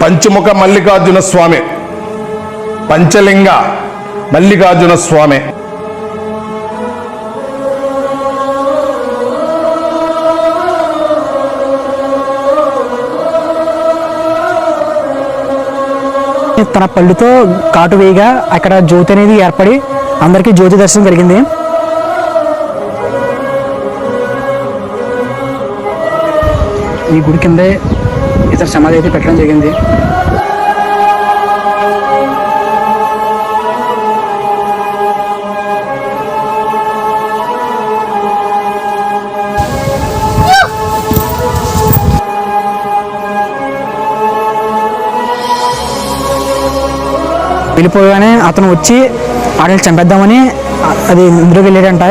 పంచముఖ మల్లికార్జున స్వామి, పంచలింగ మల్లికార్జున స్వామి. తన పళ్ళుతో కాటు వేయగా అక్కడ జ్యోతి అనేది ఏర్పడి అందరికీ జ్యోతి దర్శనం జరిగింది. ఈ గుడి కిందే ఇతర సమాధి అయితే పెట్టడం జరిగింది. వెళ్ళిపోగానే అతను వచ్చి ఆడని చంపేద్దామని అది ఇందులోకి వెళ్ళాడంట.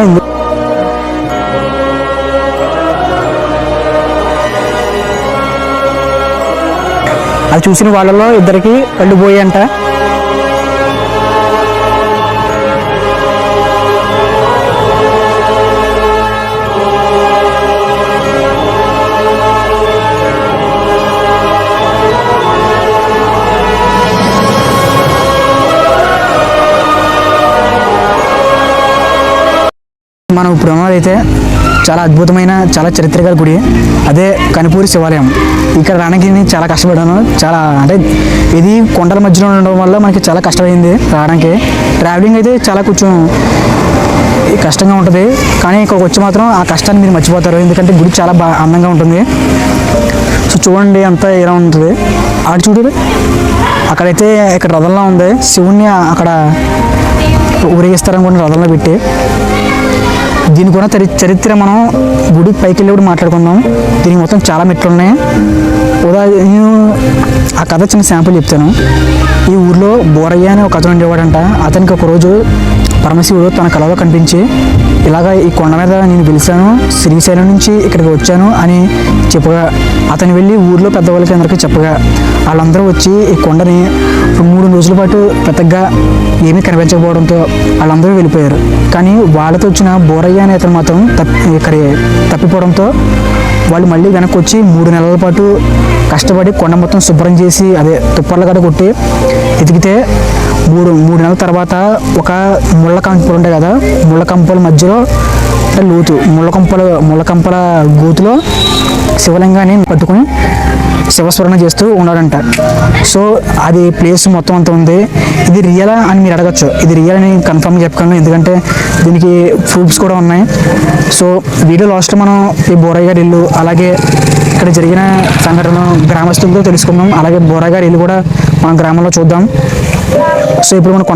అది చూసిన వాళ్ళలో ఇద్దరికి కళ్ళు పోయాయంట. మనం ఇప్పుడు ఉన్నదైతే చాలా అద్భుతమైన చాలా చరిత్రగల గుడి, అదే కనిపూరి శివాలయం. ఇక్కడ రావడానికి నేను చాలా కష్టపడ్డాను. చాలా అంటే ఇది కొండల మధ్యలో ఉండడం వల్ల మనకి చాలా కష్టమైంది రావడానికి. ట్రావెలింగ్ అయితే చాలా కొంచెం కష్టంగా ఉంటుంది, కానీ ఇక్కడికి వచ్చి మాత్రం ఆ కష్టాన్ని మీరు మర్చిపోతారు. ఎందుకంటే గుడి చాలా బాగా అందంగా ఉంటుంది. సో చూడండి అంతా ఎలా ఉంటుంది. ఆడ చూడు, అక్కడైతే ఇక్కడ రథంలా ఉంది. శివుణ్ణి అక్కడ ఊరేగిస్తారనుకుంటే రథంలో పెట్టి. దీని కూడా చరిత్ర మనం గుడి పైకి వెళ్ళి మాట్లాడుకుందాం. దీనికి మొత్తం చాలా మెట్లు ఉన్నాయి. నేను ఆ కథ చిన్న శాంపుల్ చెప్తాను. ఈ ఊర్లో బోరయ్య అని ఒక అతను ఉండేవాడంట. అతనికి ఒకరోజు పరమశివుడు తన కళలో కనిపించి ఇలాగ ఈ కొండ మీద నేను పిలిచాను, శ్రీశైలం నుంచి ఇక్కడికి వచ్చాను అని చెప్పగా అతను వెళ్ళి ఊర్లో పెద్దవాళ్ళకి అందరికీ చెప్పగా వాళ్ళందరూ వచ్చి ఈ కొండని 3 రోజుల పాటు పెద్దగా ఏమీ కనిపించకపోవడంతో వాళ్ళందరూ వెళ్ళిపోయారు. కానీ వాళ్ళతో వచ్చిన బోరయ్య అనే అతను మాత్రం తప్పిపోవడంతో వాళ్ళు మళ్ళీ వెనక్కి వచ్చి 3 నెలల పాటు కష్టపడి కొండ మొత్తం శుభ్రం చేసి అదే తుప్పర్ల గడ కొట్టి ఎదిగితే 3 నెలల తర్వాత ఒక ముళ్ళ కంపలు ఉంటాయి కదా, ముళ్ళ కంపల మధ్యలో లోతు ముళ్ళ కంపల గోతులో శివలింగాన్ని పట్టుకొని శివస్మరణ చేస్తూ ఉన్నాడంట. సో అది ప్లేస్ మొత్తం అంతా ఉంది. ఇది రియలా అని మీరు అడగచ్చు. ఇది రియల్ అని కన్ఫర్మ్ చెప్పగలను, ఎందుకంటే దీనికి ప్రూఫ్స్ కూడా ఉన్నాయి. సో వీడియో లాస్ట్లో మనం ఈ బోరయ్య గారి ఇల్లు, అలాగే ఇక్కడ జరిగిన సంఘటన గ్రామస్తులతో తెలుసుకుందాం. అలాగే బోరయ్య గారి ఇల్లు కూడా మన గ్రామంలో చూద్దాం. సో ఇప్పుడు మనం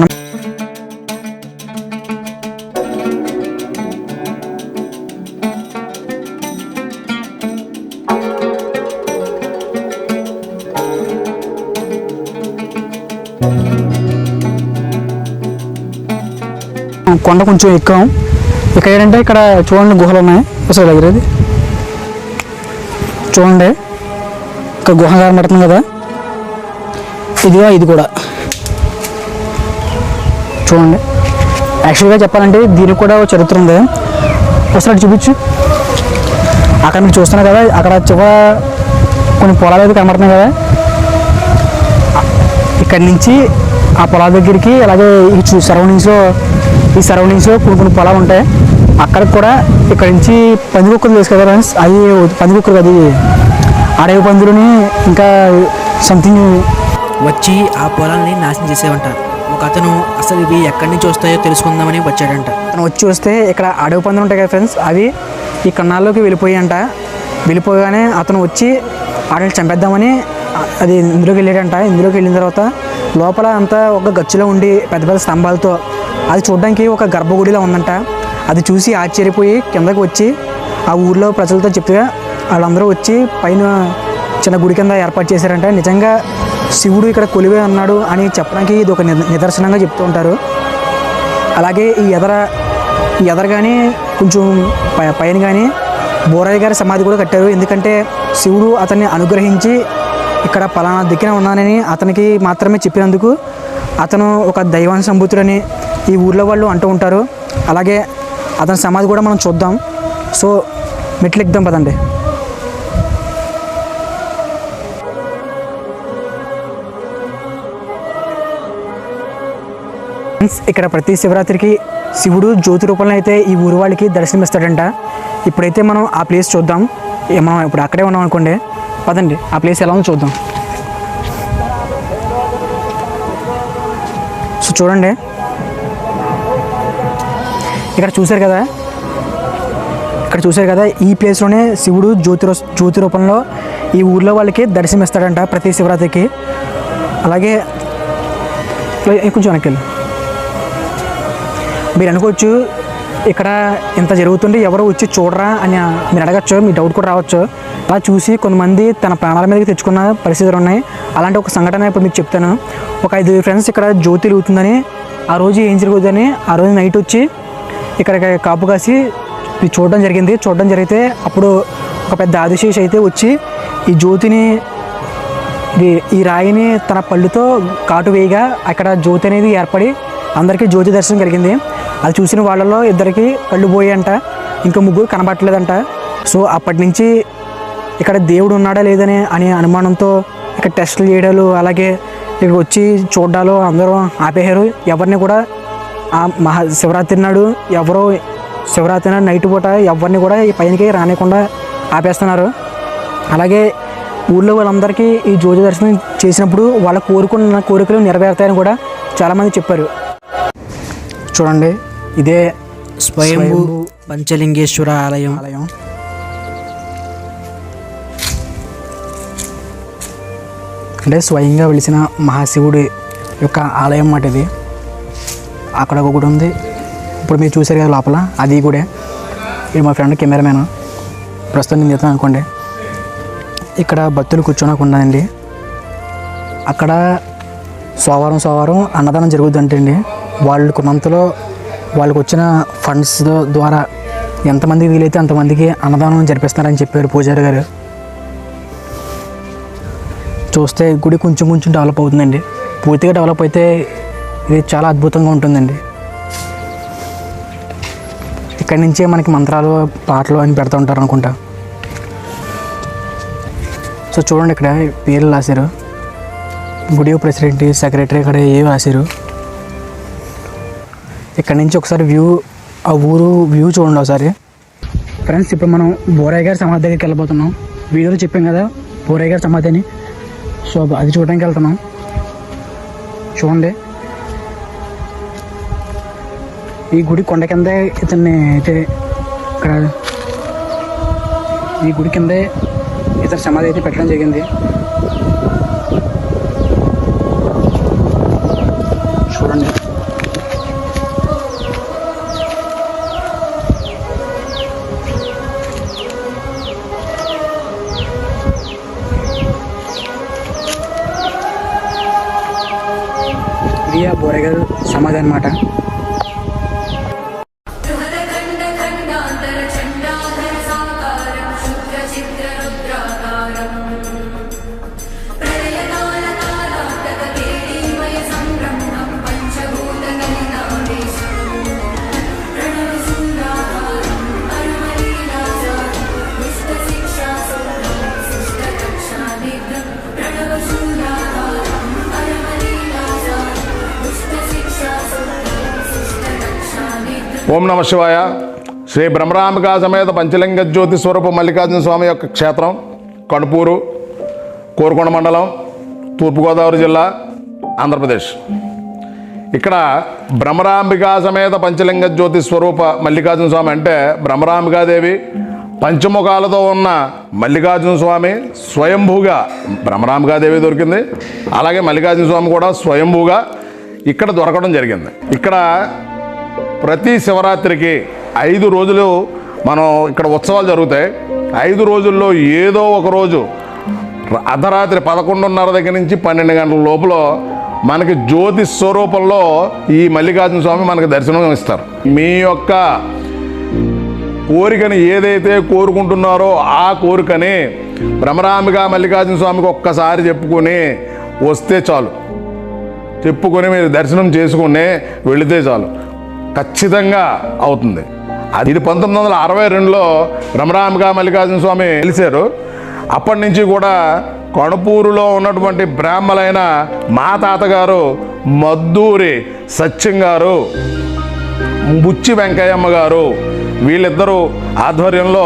కొండ కొంచెం ఎక్కాం. ఇక్కడ ఏంటంటే ఇక్కడ చూడండి గుహలు ఉన్నాయి. అసలు దగ్గరది చూడండి, ఇక్కడ గుహ కనబడుతుంది కదా, ఇది కూడా చూడండి. యాక్చువల్గా చెప్పాలంటే దీనికి కూడా చరిత్ర ఉంది. ఒకసారి చూపించు. అక్కడ మీరు చూస్తున్నారు కదా, అక్కడ కొన్ని పొలాలు అయితే కనబడుతున్నాయి కదా, ఇక్కడి నుంచి ఆ పొలాల దగ్గరికి, అలాగే ఈ సరౌండింగ్స్లో కొన్ని పొలాలు ఉంటాయి. అక్కడికి కూడా ఇక్కడ నుంచి పందికొక్కులు తెలుసు కదా ఫ్రెండ్స్, అవి పందికొక్కులు, అది అడవి పందులని ఇంకా సంథింగ్ వచ్చి ఆ పొలాల్ని నాశనం చేసేవంట. ఒక అతను అసలు ఇవి ఎక్కడి నుంచి వస్తాయో తెలుసుకుందామని వచ్చాడంట. అతను వచ్చి వస్తే ఇక్కడ అడవి పందులు ఉంటాయి కదా ఫ్రెండ్స్, అవి ఈ కన్నాల్లోకి వెళ్ళిపోగానే అతను వచ్చి వాటిని చంపేద్దామని అది ఇందులోకి వెళ్ళాడంట. ఇందులోకి వెళ్ళిన తర్వాత లోపల అంతా ఒక గచ్చులో ఉండి పెద్ద పెద్ద స్తంభాలతో అది చూడడానికి ఒక గర్భగుడిలో ఉందంట. అది చూసి ఆశ్చర్యపోయి కిందకి వచ్చి ఆ ఊర్లో ప్రజలతో చెప్తే వాళ్ళందరూ వచ్చి పైన చిన్న గుడి కింద ఏర్పాటు చేశారంట. నిజంగా శివుడు ఇక్కడ కొలివే ఉన్నాడు అని చెప్పడానికి ఇది ఒక నిదర్శనంగా చెప్తూ ఉంటారు. అలాగే ఈ ఎదర కానీ కొంచెం పైన కానీ బోరయ్య గారి సమాధి కూడా కట్టారు. ఎందుకంటే శివుడు అతన్ని అనుగ్రహించి ఇక్కడ పలానా దిక్కున ఉన్నానని అతనికి మాత్రమే చెప్పినందుకు అతను ఒక దైవాన్ని సంబూతుడని ఈ ఊర్లో వాళ్ళు అంటూ ఉంటారు. అలాగే అతని సమాధి కూడా మనం చూద్దాం. సో మెట్లు ఎక్కుదాం పదండి. ఫ్రెండ్స్, ఇక్కడ ప్రతి శివరాత్రికి శివుడు జ్యోతి రూపంలో అయితే ఈ ఊరు వాళ్ళకి దర్శనమిస్తాడంట. ఇప్పుడైతే మనం ఆ ప్లేస్ చూద్దాం. మనం ఇప్పుడు అక్కడే ఉన్నాం అనుకోండి, పదండి ఆ ప్లేస్ ఎలా ఉందో చూద్దాం. సో చూడండి, ఇక్కడ చూశారు కదా, ఈ ప్లేస్లోనే శివుడు జ్యోతి రూపంలో ఈ ఊర్లో వాళ్ళకి దర్శనమిస్తాడంట ప్రతి శివరాత్రికి. అలాగే కొంచెం వెనక్కి మీరు అనుకోవచ్చు, ఇక్కడ ఇంత జరుగుతుంటే ఎవరు వచ్చి చూడరా అని మీరు అడగచ్చు, మీ డౌట్ కూడా రావచ్చు. అలా చూసి కొంతమంది తన ప్రాణాల మీదకి తెచ్చుకున్న పరిస్థితులు ఉన్నాయి. అలాంటి ఒక సంఘటన ఇప్పుడు మీకు చెప్తాను. ఒక 5 ఫ్రెండ్స్ ఇక్కడ జ్యోతి వెలుగుతుందని, ఆ రోజు ఏం జరుగుతుందని ఆ రోజు నైట్ వచ్చి ఇక్కడ కాపు కాసి చూడడం జరిగితే అప్పుడు ఒక పెద్ద ఆదిశేషి అయితే వచ్చి ఈ జ్యోతిని ఈ రాయిని తన పళ్ళుతో కాటు వేయగా అక్కడ జ్యోతి అనేది ఏర్పడి అందరికీ జ్యోతి దర్శనం కలిగింది. అది చూసిన వాళ్ళలో 2 కళ్ళు పోయాయంట, ఇంకా 3 కనబట్టలేదంట. సో అప్పటి నుంచి ఇక్కడ దేవుడు ఉన్నాడా లేదని అనే అనుమానంతో ఇక్కడ టెస్టులు చేయడాలు, అలాగే ఇక్కడ వచ్చి చూడాలు అందరూ ఆపేశారు. ఎవరిని కూడా ఆ శివరాత్రి నాడు నైట్ పూట ఎవరిని కూడా ఈ పైనకి రానికుండా ఆపేస్తున్నారు. అలాగే ఊళ్ళో వాళ్ళందరికీ ఈ జ్యోతి దర్శనం చేసినప్పుడు వాళ్ళ కోరుకున్న కోరికలు నెరవేరుతాయని కూడా చాలామంది చెప్పారు. చూడండి, ఇదే స్వయంభూ పంచలింగేశ్వర ఆలయం. అంటే స్వయంగా వెలిసిన మహాశివుడి యొక్క ఆలయం అన్నమాట ఇది. అక్కడ ఒక గుడి ఉంది, ఇప్పుడు మీరు చూసారు కదా లోపల, అది కూడా. ఇది మా ఫ్రెండ్ కెమెరామ్యాన్, ప్రస్తుతం నేను చెప్తాను అనుకోండి. ఇక్కడ భక్తులు కూర్చోనకుండానండి, అక్కడ సోమవారం అన్నదానం జరుగుతుందంటే అండి, వాళ్ళకున్నంతలో వాళ్ళకు వచ్చిన ఫండ్స్ ద్వారా ఎంతమందికి వీలైతే అంతమందికి అన్నదానం జరిపిస్తారని చెప్పారు పూజారి గారు. చూస్తే గుడి కొంచెం డెవలప్ అవుతుందండి. పూర్తిగా డెవలప్ అయితే ఇది చాలా అద్భుతంగా ఉంటుందండి. ఇక్కడి నుంచే మనకి మంత్రాలు, పాటలు అని పెడుతూ ఉంటారు అనుకుంటా. సో చూడండి, ఇక్కడ పేర్లు రాశారు, గుడి ప్రెసిడెంట్, సెక్రటరీ ఇక్కడ ఏవి రాశారు. ఇక్కడ నుంచి ఒకసారి ఆ ఊరు వ్యూ చూడండి ఒకసారి. ఫ్రెండ్స్, ఇప్పుడు మనం బోరయ్య గారి సమాధి దగ్గరికి వెళ్ళిపోతున్నాం. వీడియోలో చెప్పాం కదా బోరయ్య గారి సమాధి అని. సో అది చూడడానికి వెళ్తున్నాం. చూడండి, ఈ గుడి కొండ కిందే ఇతన్ని అయితే ఇక్కడ ఈ గుడి కిందే ఇతని సమాధి అయితే పెట్టడం జరిగింది. చూడండి, ఇది ఆ బోరయ్య గారు సమాధి అన్నమాట. ఓం నమ శివాయ. శ్రీ బ్రహ్మరాంబికా సమేత పంచలింగ జ్యోతి స్వరూప మల్లికార్జున స్వామి యొక్క క్షేత్రం కణుపూరు, కోరుకొండ మండలం, తూర్పుగోదావరి జిల్లా, ఆంధ్రప్రదేశ్. ఇక్కడ బ్రహ్మరాంబికా సమేత పంచలింగ జ్యోతి స్వరూప మల్లికార్జున స్వామి అంటే బ్రహ్మరాంబికాదేవి పంచముఖాలతో ఉన్న మల్లికార్జున స్వామి స్వయంభూగా, బ్రహ్మరాంబికాదేవి దొరికింది, అలాగే మల్లికార్జున స్వామి కూడా స్వయంభూగా ఇక్కడ దొరకడం జరిగింది. ఇక్కడ ప్రతి శివరాత్రికి 5 రోజులు మనం ఇక్కడ ఉత్సవాలు జరుగుతాయి. 5 రోజుల్లో ఏదో ఒక రోజు అర్ధరాత్రి 11:30 దగ్గర నుంచి 12 గంటల లోపల మనకి జ్యోతి స్వరూపంలో ఈ మల్లికార్జున స్వామి మనకు దర్శనం ఇస్తారు. మీ యొక్క కోరికని ఏదైతే కోరుకుంటున్నారో ఆ కోరికని బ్రహ్మరాంబికా మల్లికార్జున స్వామికి ఒక్కసారి చెప్పుకొని వస్తే చాలు, చెప్పుకొని మీరు దర్శనం చేసుకుని వెళితే చాలు, ఖచ్చితంగా అవుతుంది. ఇది 1962లో బ్రహ్మరాంబికా మల్లికార్జున స్వామి వెలిశారు. అప్పటి నుంచి కూడా కణుపూరులో ఉన్నటువంటి బ్రాహ్మలైన మా తాతగారు మద్దూరి సత్యం గారు, బుచ్చి వెంకయ్యమ్మ గారు, వీళ్ళిద్దరూ ఆధ్వర్యంలో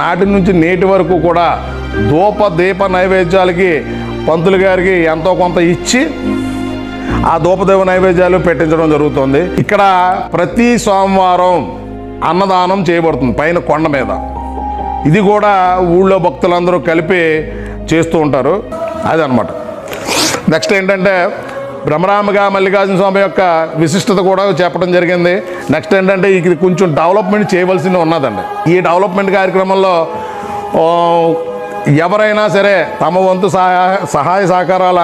నాటి నుంచి నేటి వరకు కూడా దీప నైవేద్యాలకి పంతులు గారికి ఎంతో కొంత ఇచ్చి ఆ ధూపదేవ నైవేద్యాలు పెట్టించడం జరుగుతుంది. ఇక్కడ ప్రతి సోమవారం అన్నదానం చేయబడుతుంది పైన కొండ మీద. ఇది కూడా ఊళ్ళో భక్తులందరూ కలిపి చేస్తూ ఉంటారు. అదనమాట. నెక్స్ట్ ఏంటంటే భ్రమరాంబికా మల్లికార్జున స్వామి యొక్క విశిష్టత కూడా చెప్పడం జరిగింది. నెక్స్ట్ ఏంటంటే ఇది కొంచెం డెవలప్మెంట్ చేయవలసింది ఉన్నదండి. ఈ డెవలప్మెంట్ కార్యక్రమంలో ఎవరైనా సరే తమ వంతు సహాయ సహకారాలు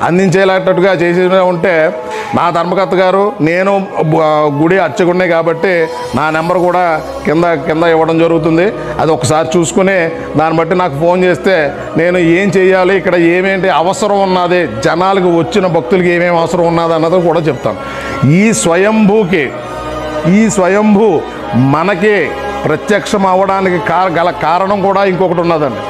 అందించేటట్టుగా చేసి ఉంటే నా ధర్మకర్త గారు, నేను గుడి అర్చకుడినే కాబట్టి నా నెంబర్ కూడా కింద ఇవ్వడం జరుగుతుంది. అది ఒకసారి చూసుకుని దాన్ని బట్టి నాకు ఫోన్ చేస్తే నేను ఏం చేయాలి, ఇక్కడ ఏమేంటి అవసరం ఉన్నది, జనాలకు వచ్చిన భక్తులకి ఏమేమి అవసరం ఉన్నది అన్నది కూడా చెప్తాను. ఈ స్వయంభూ మనకి ప్రత్యక్షం అవ్వడానికి గల కారణం కూడా ఇంకొకటి ఉన్నదండి.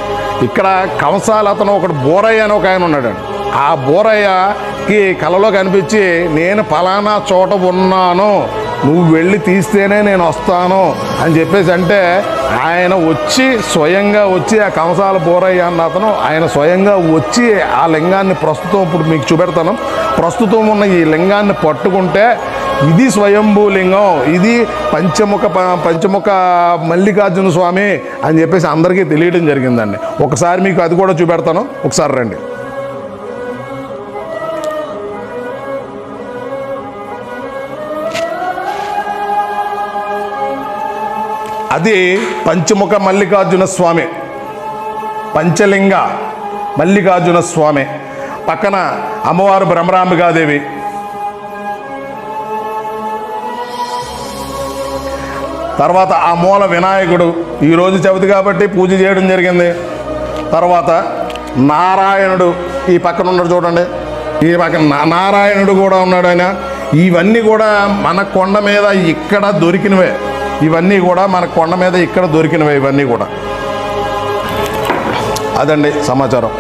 ఇక్కడ కంసాల అతను ఒకటి బోరయ్య అని ఒక ఆయన ఉన్నాడండి. ఆ బోరయ్యకి కలలో కనిపించి నేను ఫలానా చోట ఉన్నాను, నువ్వు వెళ్ళి తీస్తేనే నేను వస్తాను అని చెప్పేసి అంటే ఆయన స్వయంగా వచ్చి ఆ కంసాల బోరయ్య అన్న అతను ఆయన స్వయంగా వచ్చి ఆ లింగాన్ని ఇప్పుడు మీకు చూపెడతాను. ప్రస్తుతం ఉన్న ఈ లింగాన్ని పట్టుకుంటే ఇది స్వయంభూ లింగం, ఇది పంచముఖ మల్లికార్జున స్వామి అని చెప్పేసి అందరికీ తెలియడం జరిగిందండి. ఒకసారి మీకు అది కూడా చూపెడతాను, ఒకసారి రండి. అది పంచముఖ మల్లికార్జున స్వామి, పంచలింగ మల్లికార్జున స్వామి. పక్కన అమ్మవారు భ్రమరాంబికాదేవి, తర్వాత ఆ మూల వినాయకుడు. ఈరోజు చవితి కాబట్టి పూజ చేయడం జరిగింది. తర్వాత నారాయణుడు ఈ పక్కన ఉన్నాడు చూడండి, ఈ పక్కన నారాయణుడు కూడా ఉన్నాడు ఆయన. ఇవన్నీ కూడా మన కొండ మీద ఇక్కడ దొరికినవే, ఇవన్నీ కూడా మన కొండ మీద ఇక్కడ దొరికినవే, ఇవన్నీ కూడా. అదండి సమాచారం.